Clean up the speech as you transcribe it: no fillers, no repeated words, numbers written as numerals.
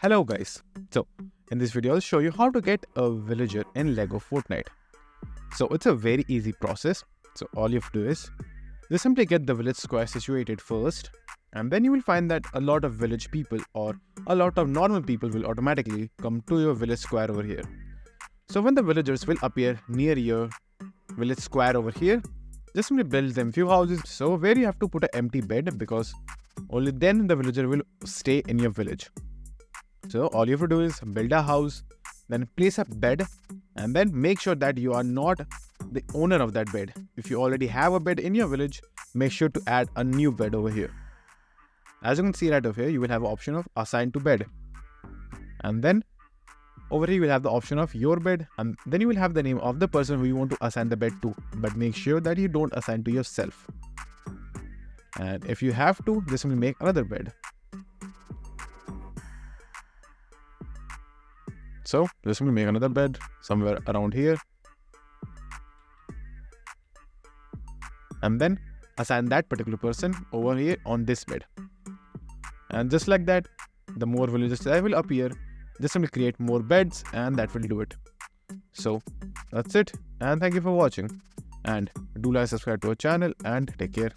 Hello guys. So in this video I'll show you how to get a villager in Lego Fortnite. So it's a very easy process. So all you have to do is just simply get the village square situated first, and then you will find that a lot of village people or a lot of normal people will automatically come to your village square over here. So when the villagers will appear near your village square over here, just simply build them few houses. So where you have to put an empty bed, because only then the villager will stay in your village. So all you have to do is build a house, then place a bed, and then make sure that you are not the owner of that bed. If you already have a bed in your village, make sure to add a new bed over here. As you can see right over here, you will have an option of assign to bed. And then over here you will have the option of your bed, and then you will have the name of the person who you want to assign the bed to. But make sure that you don't assign to yourself. And if you have to, just simply make another bed. So just simply make another bed somewhere around here, and then assign that particular person over here on this bed. And just like that, the more villagers that will appear, just simply create more beds, and that will do it. So that's it, and thank you for watching, and do like, subscribe to our channel, and take care.